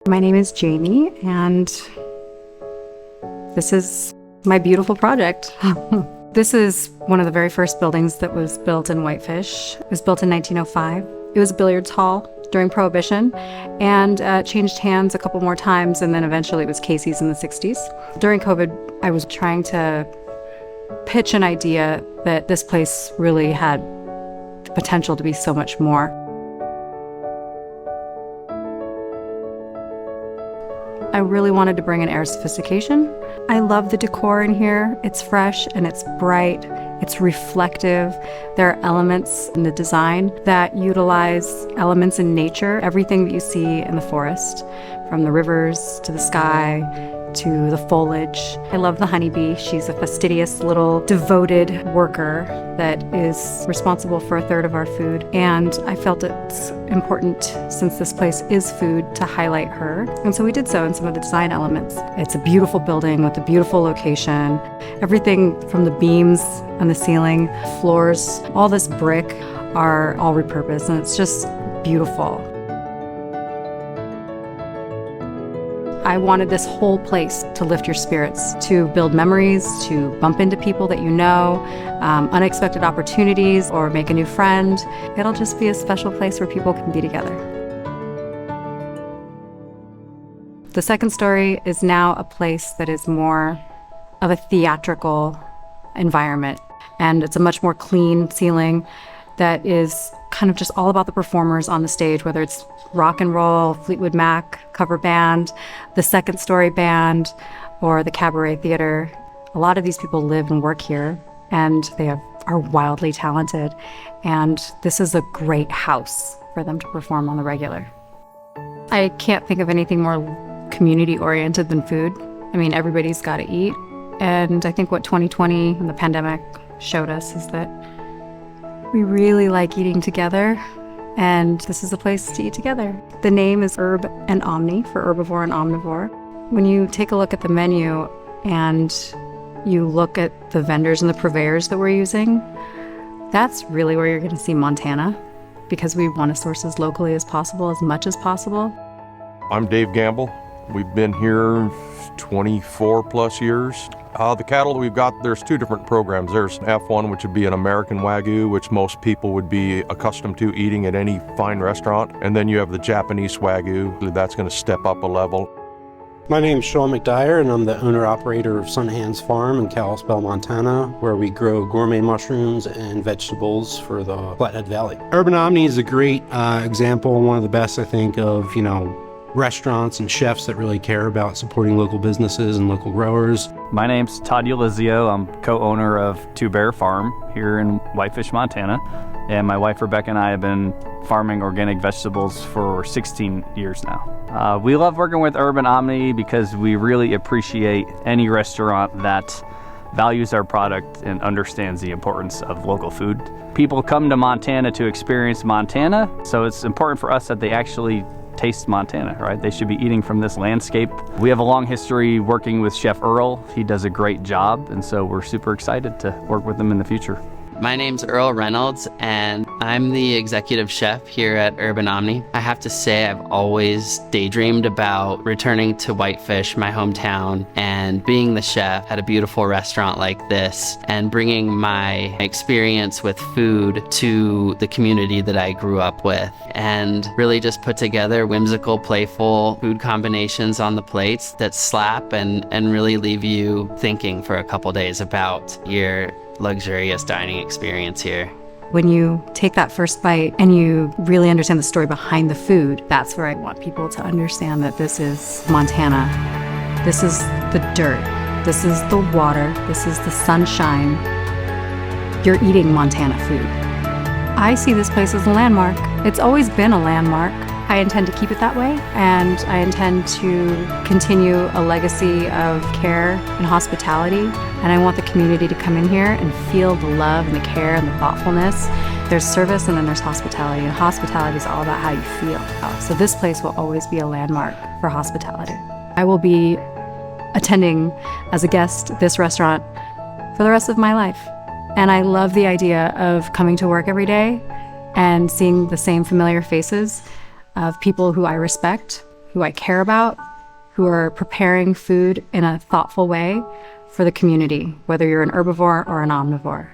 My name is Jamie, and this is my beautiful project. This is one of the very first buildings that was built in Whitefish. It was built in 1905. It was a billiards hall during Prohibition, and changed hands a couple more times, and then eventually it was Casey's in the 60s. During COVID, I was trying to pitch an idea that this place really had the potential to be so much more. I really wanted to bring an air of sophistication. I love the decor in here. It's fresh and it's bright. It's reflective. There are elements in the design that utilize elements in nature, everything that you see in the forest, from the rivers to the sky to the foliage. I love the honeybee. She's a fastidious little devoted worker that is responsible for a third of our food. And I felt it's important, since this place is food, to highlight her. And so we did so in some of the design elements. It's a beautiful building with a beautiful location. Everything from the beams on the ceiling, floors, all this brick are all repurposed, and it's just beautiful. I wanted this whole place to lift your spirits, to build memories, to bump into people that you know, unexpected opportunities, or make a new friend. It'll just be a special place where people can be together. The second story is now a place that is more of a theatrical environment, and it's a much more clean ceiling that is kind of just all about the performers on the stage, whether it's rock and roll, Fleetwood Mac cover band, the second story band, or the cabaret theater. A lot of these people live and work here, and they are wildly talented, and this is a great house for them to perform on the regular. I can't think of anything more community-oriented than food. I mean, everybody's got to eat, and I think what 2020 and the pandemic showed us is that we really like eating together, and this is a place to eat together. The name is Herb and Omni, for herbivore and omnivore. When you take a look at the menu and you look at the vendors and the purveyors that we're using, that's really where you're going to see Montana, because we want to source as locally as possible, as much as possible. I'm Dave Gamble. We've been here 24 plus years. The cattle that we've got, there's two different programs. There's F1, which would be an American Wagyu, which most people would be accustomed to eating at any fine restaurant. And then you have the Japanese Wagyu. That's going to step up a level. My name's Sean McDyer, and I'm the owner-operator of Sunhands Farm in Kalispell, Montana, where we grow gourmet mushrooms and vegetables for the Flathead Valley. Urban Omni is a great example, one of the best, I think, of, restaurants and chefs that really care about supporting local businesses and local growers. My name's Todd Ulizio. I'm co-owner of Two Bear Farm here in Whitefish, Montana. And my wife Rebecca and I have been farming organic vegetables for 16 years now. We love working with Urban Omni because we really appreciate any restaurant that values our product and understands the importance of local food. People come to Montana to experience Montana, so it's important for us that they actually taste Montana, right? They should be eating from this landscape. We have a long history working with Chef Earl. He does a great job, and so we're super excited to work with him in the future. My name's Earl Reynolds, and I'm the executive chef here at Urban Omni. I have to say, I've always daydreamed about returning to Whitefish, my hometown, and being the chef at a beautiful restaurant like this, and bringing my experience with food to the community that I grew up with, and really just put together whimsical, playful food combinations on the plates that slap and really leave you thinking for a couple days about your luxurious dining experience here. When you take that first bite and you really understand the story behind the food, that's where I want people to understand that this is Montana. This is the dirt. This is the water. This is the sunshine. You're eating Montana food. I see this place as a landmark. It's always been a landmark. I intend to keep it that way, and I intend to continue a legacy of care and hospitality, and I want the community to come in here and feel the love and the care and the thoughtfulness. There's service and then there's hospitality, and hospitality is all about how you feel. So this place will always be a landmark for hospitality. I will be attending as a guest this restaurant for the rest of my life, and I love the idea of coming to work every day and seeing the same familiar faces of people who I respect, who who I care about, who are preparing food in a thoughtful way for the community, whether you're an herbivore or an omnivore.